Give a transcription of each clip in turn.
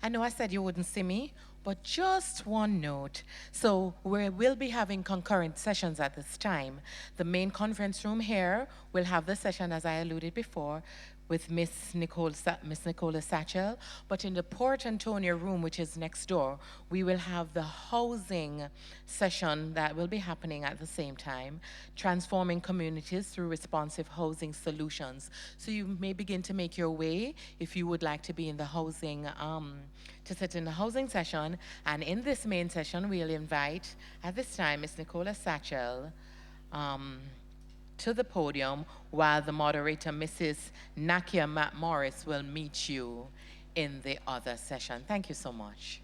I know I said you wouldn't see me, but just one note. So we'll be having concurrent sessions at this time. The main conference room here will have the session, as I alluded before, with Miss Nicola Satchel. But in the Port Antonio room, which is next door, we will have the housing session that will be happening at the same time, transforming communities through responsive housing solutions. So you may begin to make your way if you would like to be in the housing, to sit in the housing session. And in this main session, we'll invite, at this time, Miss Nicola Satchel, to the podium while the moderator, Mrs. Nakia Matt Morris, will meet you in the other session. Thank you so much.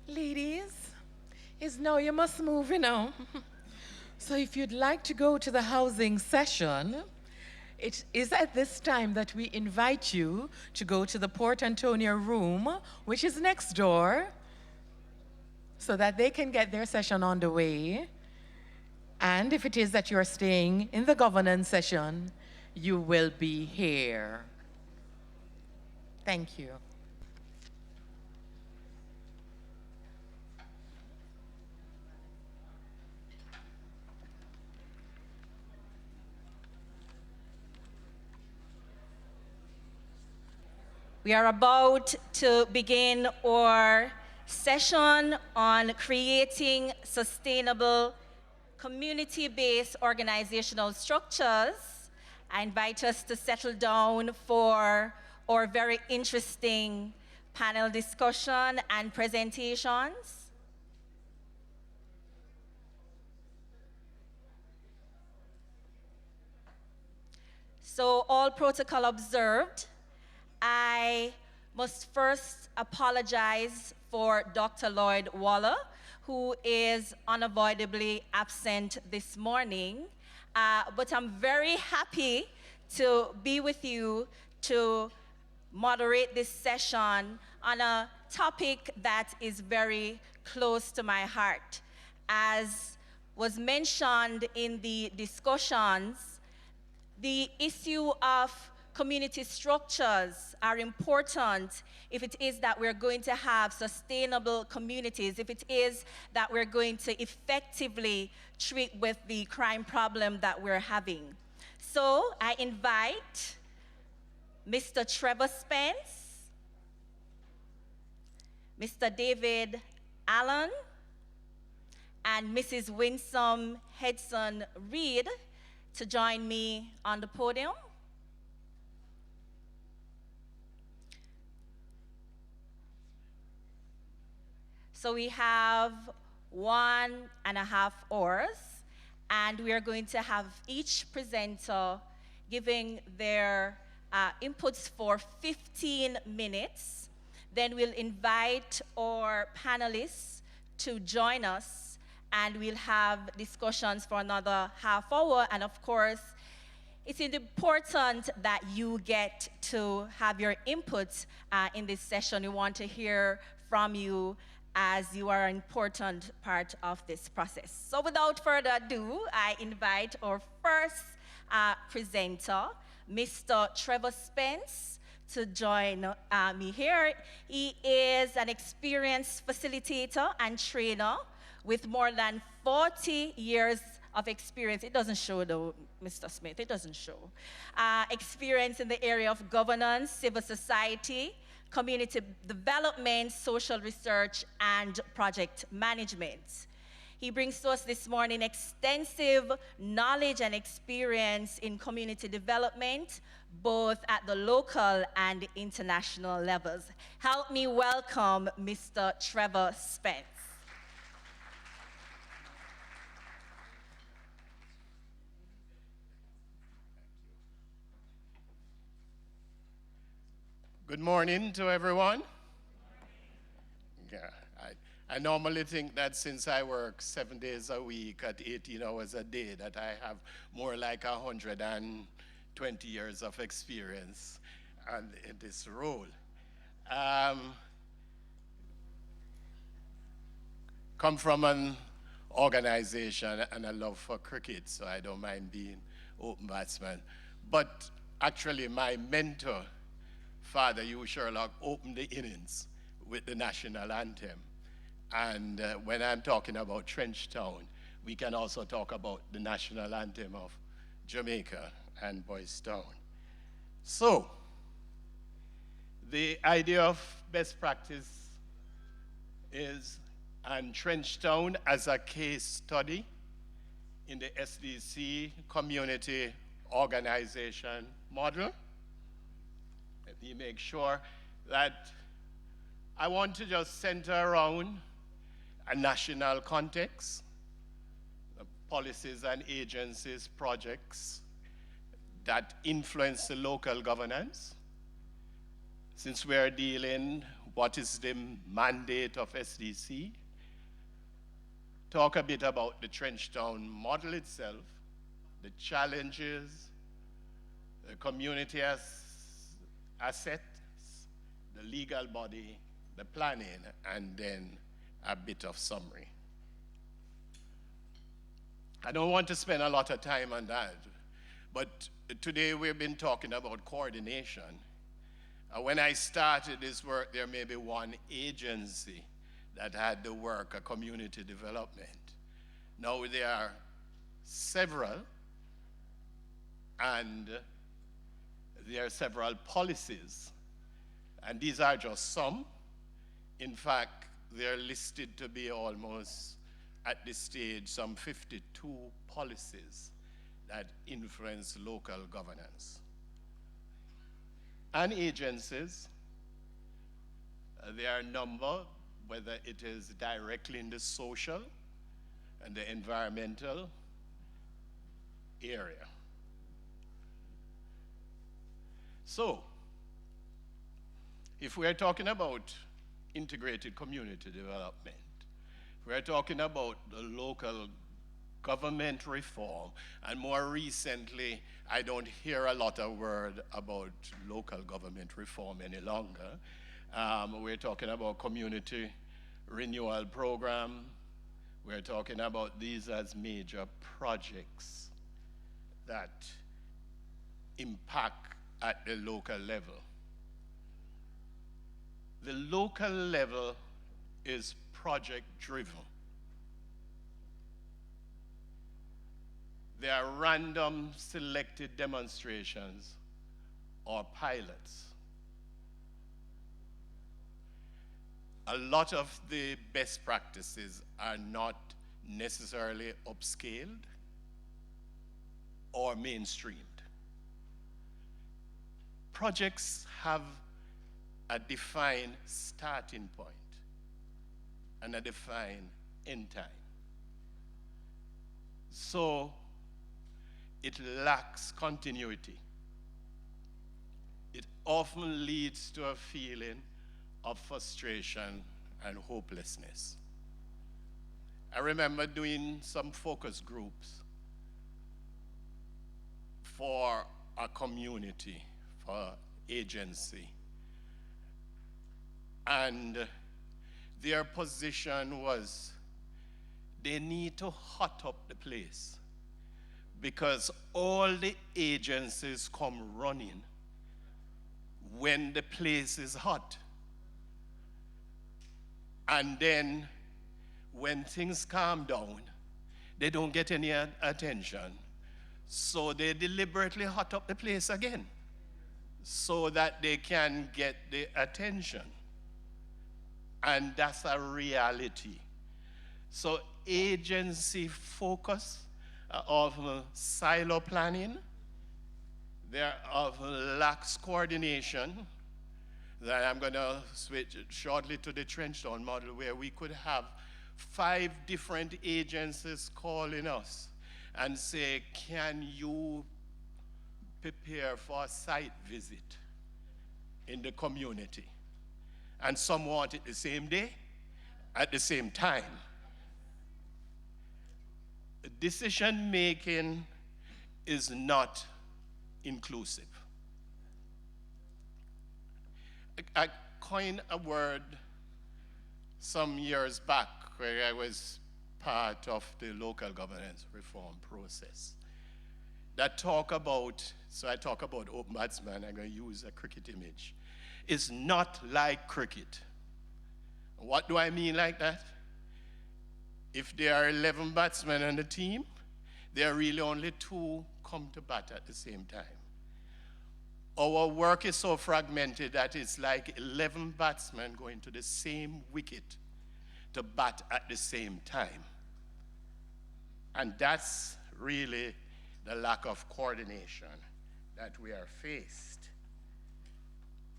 Ladies, it's now you must move, you know. So if you'd like to go to the housing session, it is at this time that we invite you to go to the Port Antonio room, which is next door, so that they can get their session on the way. And if it is that you're staying in the governance session, you will be here. Thank you. We are about to begin our session on creating sustainable community-based organizational structures. I invite us to settle down for our very interesting panel discussion and presentations. So all protocol observed. I must first apologize for Dr. Lloyd Waller, who is unavoidably absent this morning. But I'm very happy to be with you to moderate this session on a topic that is very close to my heart. As was mentioned in the discussions, the issue of community structures are important if it is that we're going to have sustainable communities, if it is that we're going to effectively treat with the crime problem that we're having. So I invite Mr. Trevor Spence, Mr. David Allen, and Mrs. Winsome Hedson Reed to join me on the podium. So we have 1.5 hours, and we are going to have each presenter giving their inputs for 15 minutes. Then we'll invite our panelists to join us, and we'll have discussions for another half hour. And of course, it's important that you get to have your input in this session. We want to hear from you, as you are an important part of this process. So without further ado, I invite our first presenter, Mr. Trevor Spence, to join me here. He is an experienced facilitator and trainer with more than 40 years of experience. It doesn't show though, Mr. Smith, it doesn't show. Experience in the area of governance, civil society, community development, social research, and project management. He brings to us this morning extensive knowledge and experience in community development, both at the local and international levels. Help me welcome Mr. Trevor Spence. Good morning to everyone. Yeah, I normally think that since I work 7 days a week at 18 hours a day, that I have more like 120 years of experience. and in this role. Um, come from an organization and a love for cricket, so I don't mind being open batsman. But actually, my mentor, Father Hugh Sherlock, opened the innings with the national anthem. And when I'm talking about Trench Town, we can also talk about the national anthem of Jamaica and Boys Town. So, the idea of best practice is, and Trench Town as a case study in the SDC community organization model. Let me make sure that I want to just center around a national context, policies and agencies, projects that influence the local governance. Since we're dealing, what is the mandate of SDC? Talk a bit about the Trench Town model itself, the challenges, the community assets, the legal body, the planning, and then a bit of summary. I don't want to spend a lot of time on that, but today we've been talking about coordination. When I started this work, there may be one agency that had the work of community development. Now there are several, and there are several policies. And these are just some. In fact, they're listed to be almost, at this stage, some 52 policies that influence local governance. And agencies, there are a number, whether it is directly in the social and the environmental area. So, if we're talking about integrated community development, we're talking about the local government reform, and more recently, I don't hear a lot of word about local government reform any longer. We're talking about community renewal program. We're talking about these as major projects that impact at the local level. The local level is project driven. There are random selected demonstrations or pilots. A lot of the best practices are not necessarily upscaled or mainstreamed. Projects have a defined starting point and a defined end time. So it lacks continuity. It often leads to a feeling of frustration and hopelessness. I remember doing some focus groups for a community, for agency. And their position was they need to hot up the place because all the agencies come running when the place is hot. And then when things calm down, they don't get any attention. So they deliberately hot up the place again so that they can get the attention. And that's a reality. So agency focus of silo planning, there of lax coordination, that I'm going to switch shortly to the Trench Town model where we could have 5 different agencies calling us and say, can you prepare for a site visit in the community? And some want it the same day, at the same time. Decision making is not inclusive. I coined a word some years back where I was part of the local governance reform process that talk about, so I talk about ombudsman, I'm going to use a cricket image. It's not like cricket. What do I mean like that? If there are 11 batsmen on the team, there are really only 2 come to bat at the same time. Our work is so fragmented that it's like 11 batsmen going to the same wicket to bat at the same time. And that's really the lack of coordination that we are faced.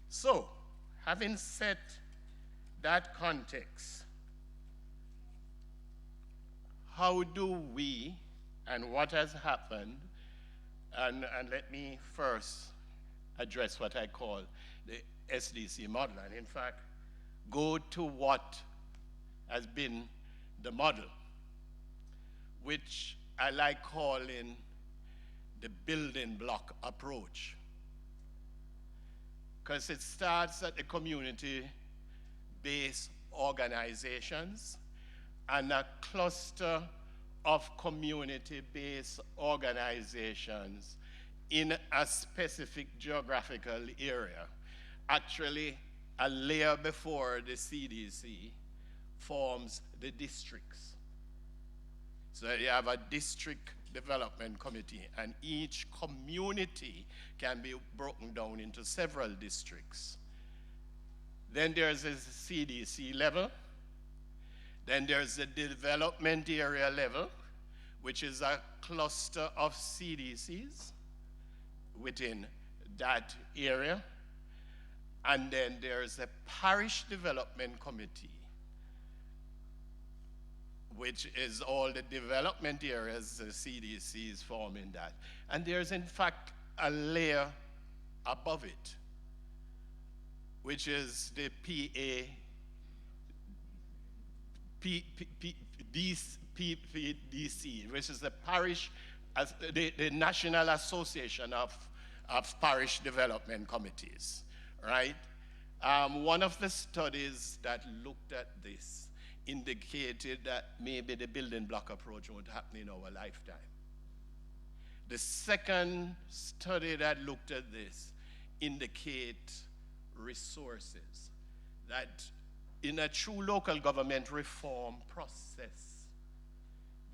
So, having set that context, how do we, and what has happened, and let me first address what I call the SDC model, and in fact, go to what has been the model, which I like calling the building block approach. Because it starts at the community-based organizations and a cluster of community-based organizations in a specific geographical area. Actually, a layer before the CDC forms the districts. So you have a district development committee, and each community can be broken down into several districts. Then there's a CDC level. Then there's the development area level, which is a cluster of CDCs within that area. And then there's a parish development committee, which is all the development areas, the CDCs forming that. And there's in fact a layer above it, which is the PPDC, which is the parish, the National Association of Parish Development Committees, right? One of the studies that looked at this indicated that maybe the building block approach won't happen in our lifetime. The second study that looked at this indicate resources, that in a true local government reform process,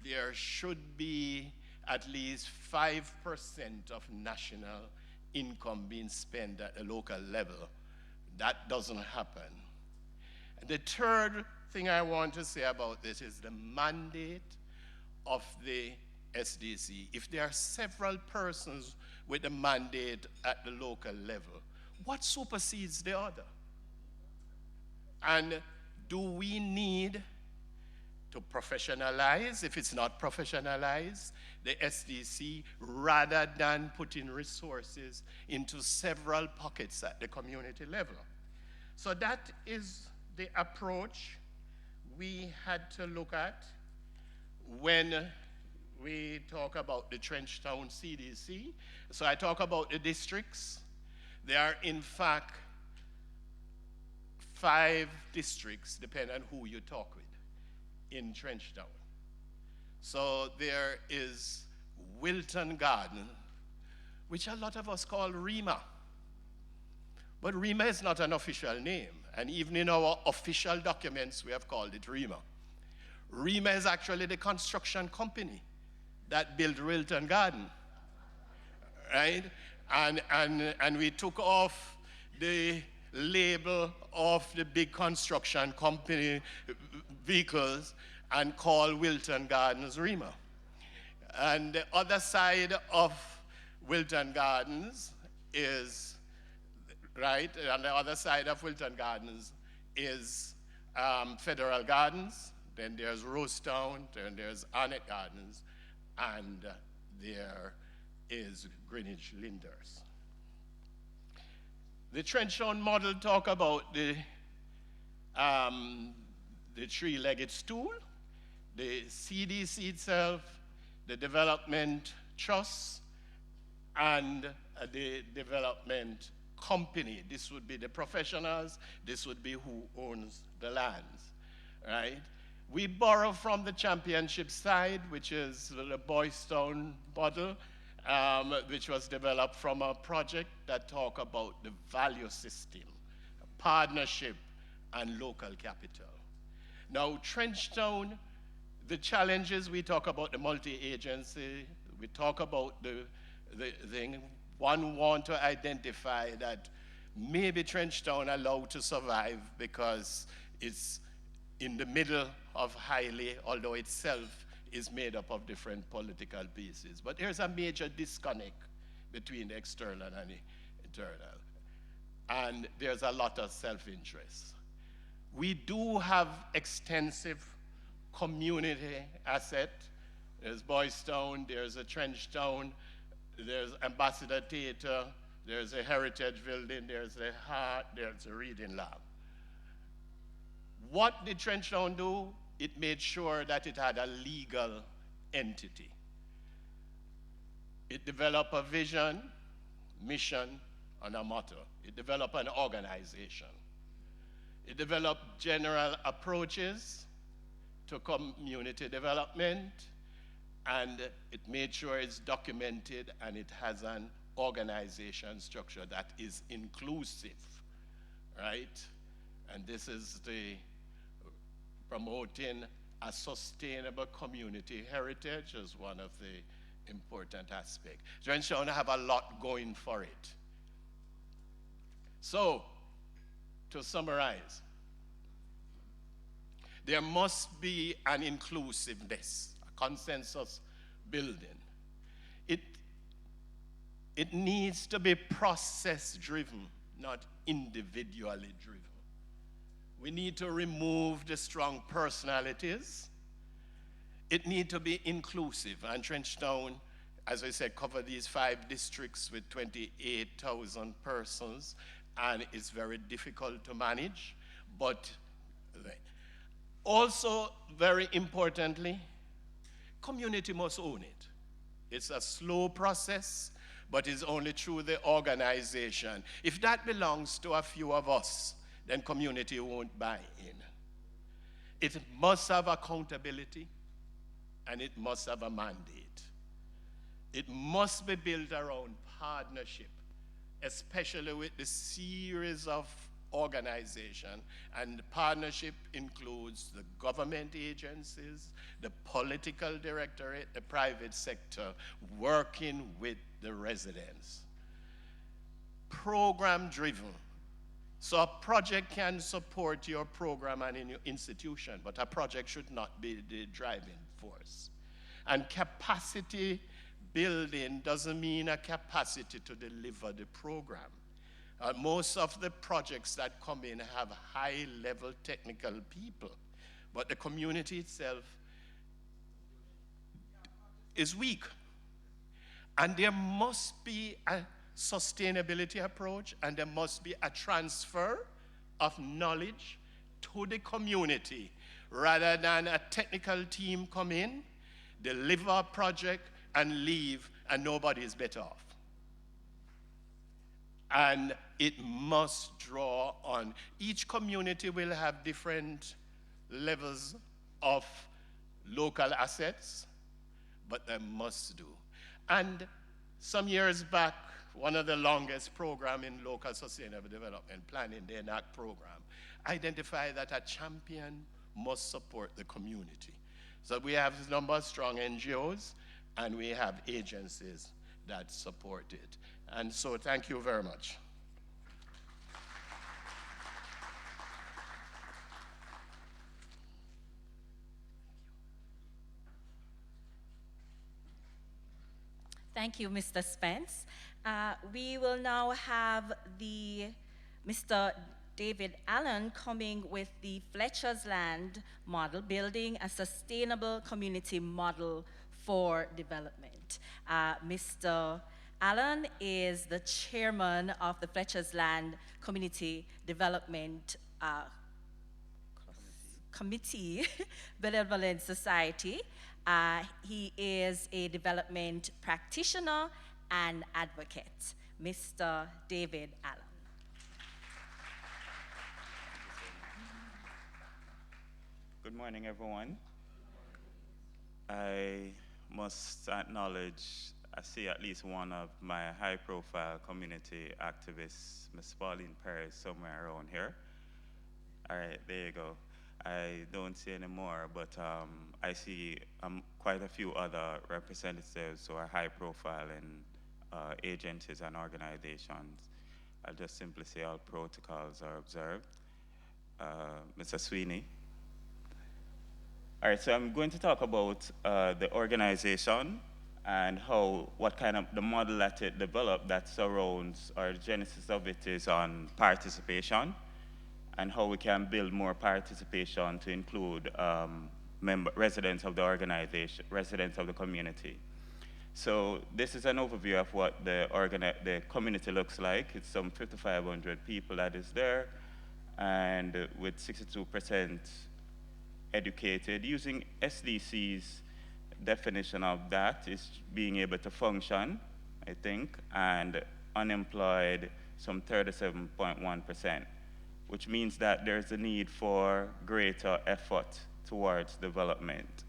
there should be at least 5% of national income being spent at the local level. That doesn't happen. And the third thing I want to say about this is the mandate of the SDC. If there are several persons with a mandate at the local level, what supersedes the other? And do we need to professionalize, if it's not professionalized, the SDC, rather than putting resources into several pockets at the community level? So that is the approach we had to look at when we talk about the Trenchtown CDC. So I talk about the districts. There are, in fact, 5 districts, depending on who you talk with, in Trenchtown. So there is Wilton Garden, which a lot of us call Rima. But Rima is not an official name, and even in our official documents, we have called it Rima. Rima is actually the construction company that built Wilton Garden, right? And we took off the label of the big construction company vehicles and called Wilton Gardens Rima. And the other side of Wilton Gardens is, right, on the other side of Wilton Gardens is Federal Gardens, then there's Rosetown, then there's Arnett Gardens, and there is Greenwich Linders. The Trenchtown model talk about the three-legged stool, the CDC itself, the development trust, and the development company. This would be the professionals. This would be who owns the lands, right? We borrow from the championship side, which is the Boys Town model, which was developed from a project that talk about the value system, partnership, and local capital. Now, Trenchtown, the challenges, we talk about the multi-agency, we talk about the thing. One want to identify that maybe Trenchtown allowed to survive because it's in the middle of Highly, although itself is made up of different political pieces. But there's a major disconnect between the external and the internal. And there's a lot of self-interest. We do have extensive community asset. There's Boys Town, there's a Trenchtown, there's Ambassador Theatre, there's a heritage building, there's a heart, there's a reading lab. What did Trenchtown do? It made sure that it had a legal entity. It developed a vision, mission, and a motto. It developed an organization. It developed general approaches to community development, and it made sure it's documented and it has an organization structure that is inclusive, right? And this is the promoting a sustainable community heritage is one of the important aspects. Trenchtown have a lot going for it. So, to summarize, there must be an inclusiveness, a consensus building. It needs to be process-driven, not individually driven. We need to remove the strong personalities. It needs to be inclusive. And Trenchtown, as I said, cover these 5 districts with 28,000 persons, and it's very difficult to manage. But also, very importantly, community must own it. It's a slow process, but it's only through the organization. If that belongs to a few of us, then community won't buy in. It must have accountability, and it must have a mandate. It must be built around partnership, especially with the series of organization. And the partnership includes the government agencies, the political directorate, the private sector, working with the residents. Program-driven. So a project can support your program and in your institution, but a project should not be the driving force. And capacity building doesn't mean a capacity to deliver the program. Most of the projects that come in have high-level technical people, but the community itself is weak. And there must be a sustainability approach, and there must be a transfer of knowledge to the community rather than a technical team come in, deliver a project, and leave, and nobody is better off. And it must draw on. Each community will have different levels of local assets, but they must do. And some years back, one of the longest programs in local sustainable development planning, the ENAC program, identified that a champion must support the community. So we have a number of strong NGOs, and we have agencies that support it. And so thank you very much. Thank you, Mr. Spence. We will now have Mr. David Allen coming with the Fletcher's Land model, building a sustainable community model for development. Mr. Allen is the chairman of the Fletcher's Land Community Development Committee, Benevolent Society. He is a development practitioner and advocate. Mr. David Allen. Good morning, everyone. I must acknowledge, I see at least one of my high-profile community activists, Ms. Pauline Perez, somewhere around here. All right, there you go. I don't see any more, but I see quite a few other representatives who are high-profile in agencies and organizations. I'll just simply say all protocols are observed. Mr. Sweeney. All right, so I'm going to talk about the organization and what kind of the model that it developed that surrounds, or the genesis of it is on participation, and how we can build more participation to include residents of the organization, residents of the community. So this is an overview of what the community looks like. It's some 5,500 people that is there, and with 62% educated. Using SDC's definition of that is being able to function, I think, and unemployed some 37.1%, which means that there's a need for greater effort towards development.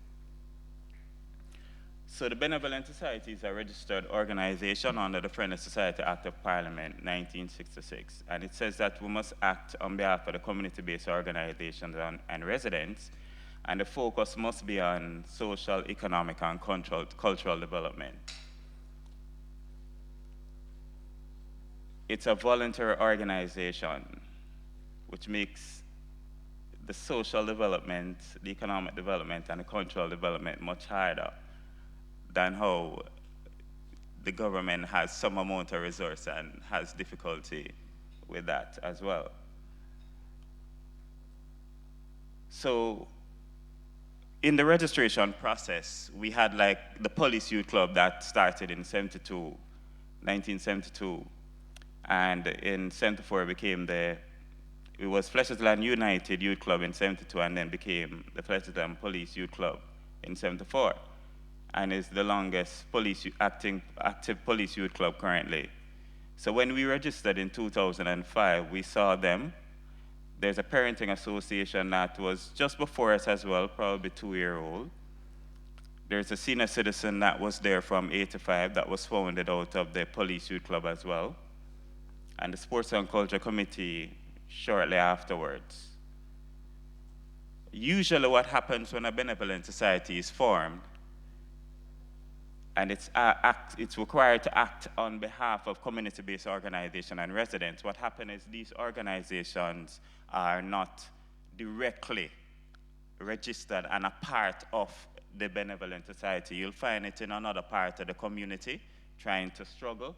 So the Benevolent Society is a registered organization under the Friendly Society Act of Parliament, 1966. And it says that we must act on behalf of the community-based organizations and residents, and the focus must be on social, economic, and cultural development. It's a voluntary organization, which makes the social development, the economic development, and the cultural development much harder than how the government has some amount of resource and has difficulty with that as well. So in the registration process, we had like the Police Youth Club that started in 1972, and in 74 it was Fletchers United Youth Club in 72, and then became the Fletchers Police Youth Club in 74, and is the longest active police youth club currently. So when we registered in 2005, we saw them. There's a parenting association that was just before us as well, probably 2-year-old. There's a senior citizen that was there from 85 that was founded out of the Police Youth Club as well. And the Sports and Culture Committee shortly afterwards. Usually what happens when a benevolent society is formed, and it's required to act on behalf of community-based organizations and residents. What happens is these organizations are not directly registered and a part of the benevolent society. You'll find it in another part of the community trying to struggle,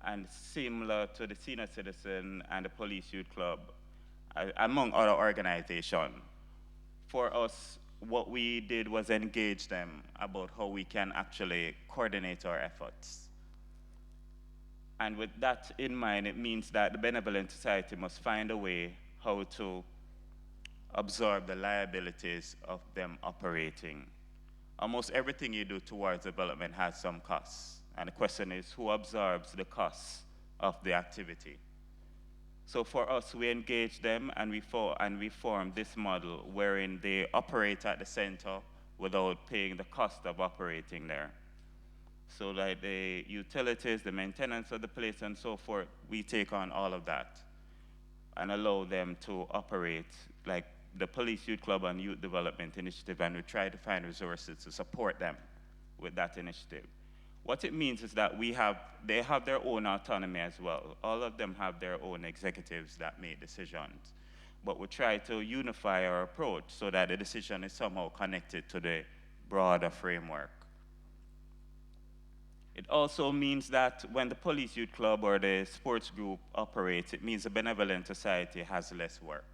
and similar to the senior citizen and the police youth club, among other organizations. For us, what we did was engage them about how we can actually coordinate our efforts. And with that in mind, it means that the benevolent society must find a way how to absorb the liabilities of them operating. Almost everything you do towards development has some costs. And the question is, who absorbs the costs of the activity? So for us, we engage them, and we form this model wherein they operate at the center without paying the cost of operating there. So like the utilities, the maintenance of the place, and so forth, we take on all of that and allow them to operate like the Police Youth Club and Youth Development Initiative, and we try to find resources to support them with that initiative. What it means is that they have their own autonomy as well. All of them have their own executives that make decisions. But we try to unify our approach so that the decision is somehow connected to the broader framework. It also means that when the Police Youth Club or the sports group operates, it means the benevolent society has less work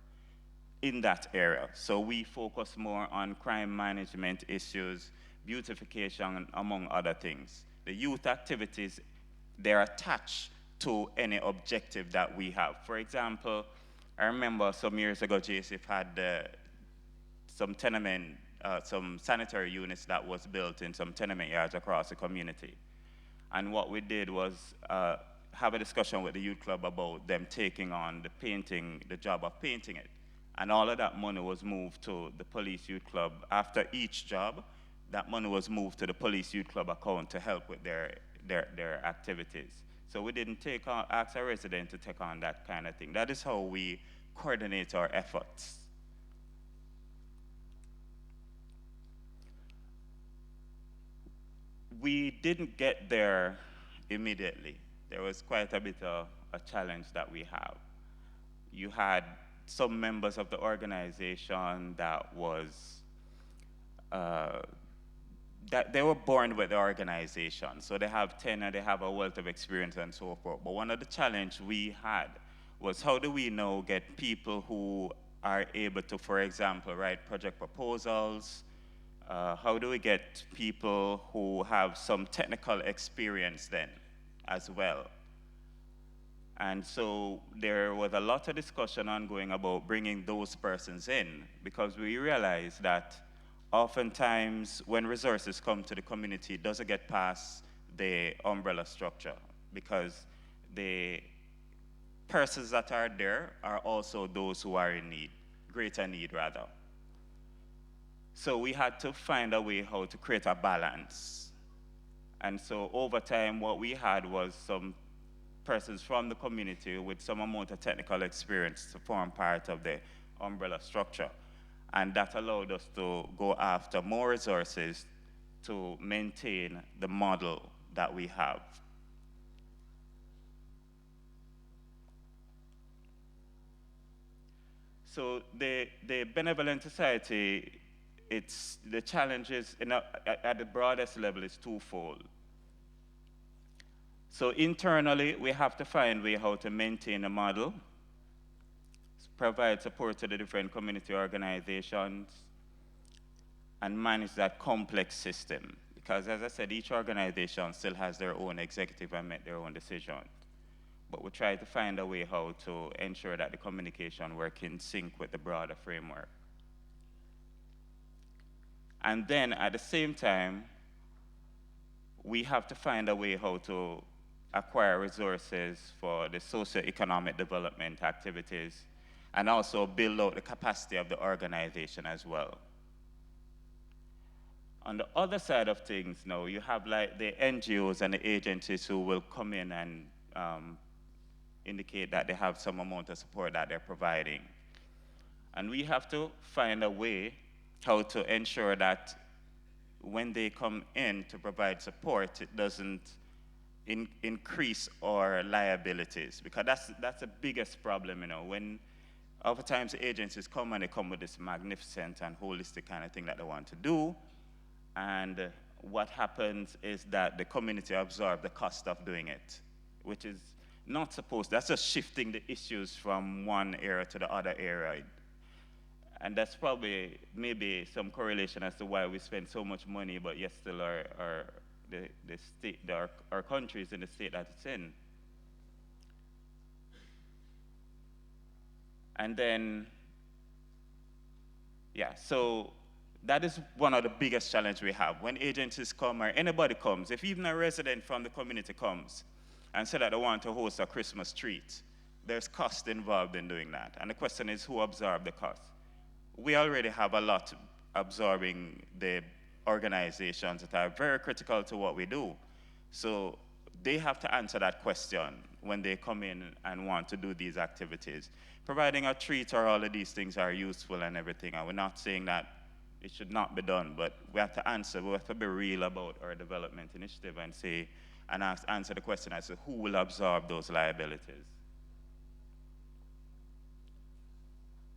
in that area. So we focus more on crime management issues, beautification, among other things. The youth activities, they're attached to any objective that we have. For example, I remember some years ago, JSF had some sanitary units that was built in some tenement yards across the community. And what we did was have a discussion with the youth club about them taking on the job of painting it. And all of that money was moved to the Police Youth Club. After each job, that money was moved to the Police Youth Club account to help with their activities. So we didn't ask a resident to take on that kind of thing. That is how we coordinate our efforts. We didn't get there immediately. There was quite a bit of a challenge that we have. You had some members of the organization that they were born with the organization, so they have tenure, they have a wealth of experience and so forth. But one of the challenges we had was, how do we now get people who are able to, for example, write project proposals? How do we get people who have some technical experience then as well? And so there was a lot of discussion ongoing about bringing those persons in, because we realized that oftentimes when resources come to the community, it doesn't get past the umbrella structure, because the persons that are there are also those who are in need, greater need rather. So we had to find a way how to create a balance. And so over time, what we had was some persons from the community with some amount of technical experience to form part of the umbrella structure. And that allowed us to go after more resources to maintain the model that we have. So the Benevolent Society, the challenges at the broadest level is twofold. So internally, we have to find a way how to maintain a model, provide support to the different community organizations, and manage that complex system. Because as I said, each organization still has their own executive and make their own decisions. But we try to find a way how to ensure that the communication work in sync with the broader framework. And then at the same time, we have to find a way how to acquire resources for the socio-economic development activities, and also build out the capacity of the organization as well. On the other side of things now, you have like the NGOs and the agencies who will come in and indicate that they have some amount of support that they're providing. And we have to find a way how to ensure that when they come in to provide support, it doesn't increase our liabilities, because that's the biggest problem, you know. When oftentimes agencies come and they come with this magnificent and holistic kind of thing that they want to do, and what happens is that the community absorb the cost of doing it, which is not supposed. That's just shifting the issues from one area to the other area. And that's probably maybe some correlation as to why we spend so much money, but yet still our country is in the state that it's in. And then, yeah, so that is one of the biggest challenges we have. When agencies come or anybody comes, if even a resident from the community comes and say that they want to host a Christmas treat, there's cost involved in doing that. And the question is, who absorbs the cost? We already have a lot absorbing the organizations that are very critical to what we do. So they have to answer that question when they come in and want to do these activities. Providing a treat or all of these things are useful and everything, and we're not saying that it should not be done, but we have to answer, we have to be real about our development initiative and say, and answer the question as to who will absorb those liabilities.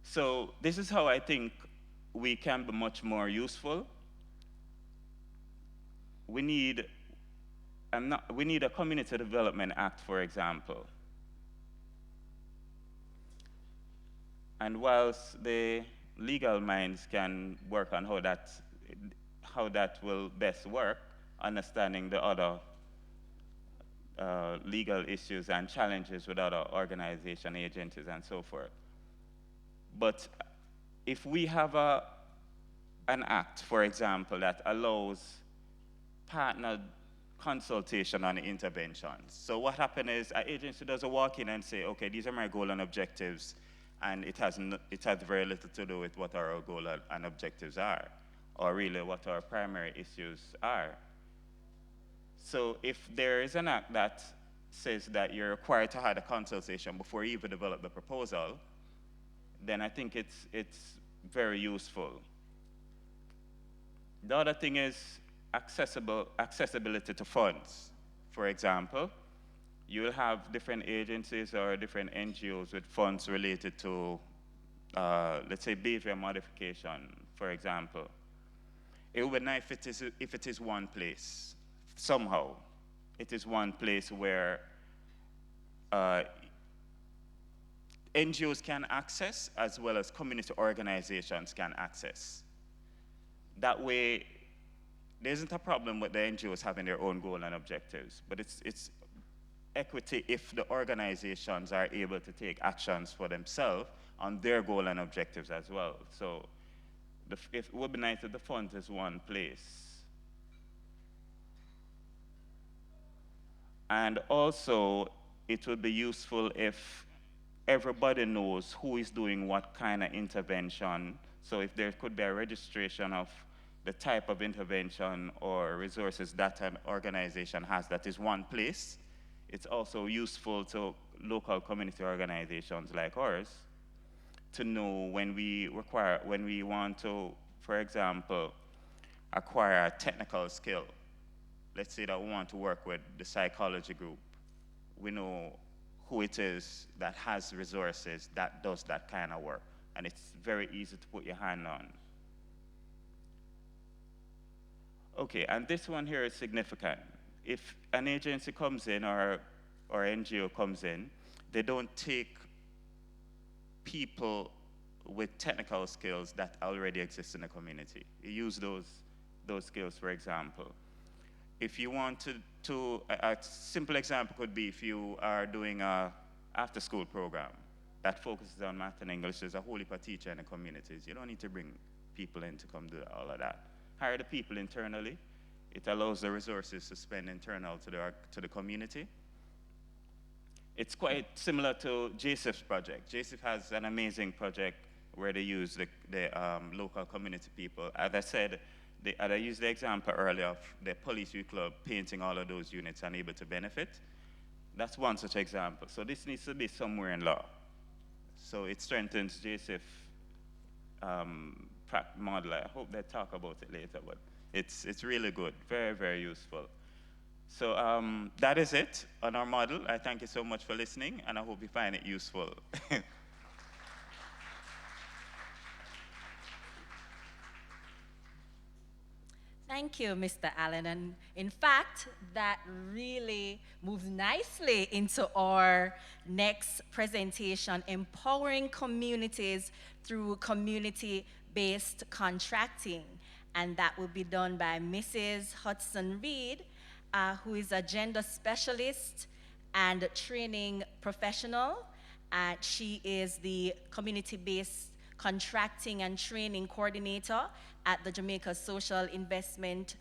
So this is how I think we can be much more useful. We need a Community Development Act, for example. And whilst the legal minds can work on how that will best work, understanding the other legal issues and challenges with other organization agencies and so forth. But if we have an act, for example, that allows partnered consultation on interventions. So what happens is an agency doesn't walk in and say, okay, these are my goals and objectives, and it has very little to do with what our goal and objectives are, or really what our primary issues are. So if there is an act that says that you're required to have a consultation before you even develop the proposal, then I think it's very useful. The other thing is accessibility to funds. For example, you'll have different agencies or different NGOs with funds related to, let's say, behavior modification, for example. It would be nice if it is one place, somehow. It is one place where NGOs can access as well as community organizations can access. That way, there isn't a problem with the NGOs having their own goal and objectives, but it's equity if the organizations are able to take actions for themselves on their goal and objectives as well. So it would be nice if the funds is one place. And also, it would be useful if everybody knows who is doing what kind of intervention. So if there could be a registration of the type of intervention or resources that an organization has that is one place, it's also useful to local community organizations like ours to know when we want to, for example, acquire a technical skill. Let's say that we want to work with the psychology group. We know who it is that has resources that does that kind of work, and it's very easy to put your hand on. Okay, and this one here is significant. If an agency comes in or NGO comes in, they don't take people with technical skills that already exist in the community. You use those skills, for example. If you want a simple example could be if you are doing a after-school program that focuses on math and English, there's a whole heap of teacher in the communities. You don't need to bring people in to come do all of that. Hire the people internally. It allows the resources to spend internal to the community. It's quite similar to JSIF's project. JSIF has an amazing project where they use the local community people. As I said, I used the example earlier of the police youth club painting all of those units and able to benefit. That's one such example. So this needs to be somewhere in law. So it strengthens JSIF model. I hope they talk about it later, but it's really good, very, very useful. So that is it on our model. I thank you so much for listening, and I hope you find it useful. Thank you, Mr. Allen. And in fact, that really moves nicely into our next presentation, Empowering Communities Through Community-Based Contracting. And that will be done by Mrs. Hudson Reed, who is a gender specialist and training professional. She is the community-based contracting and training coordinator at the Jamaica Social Investment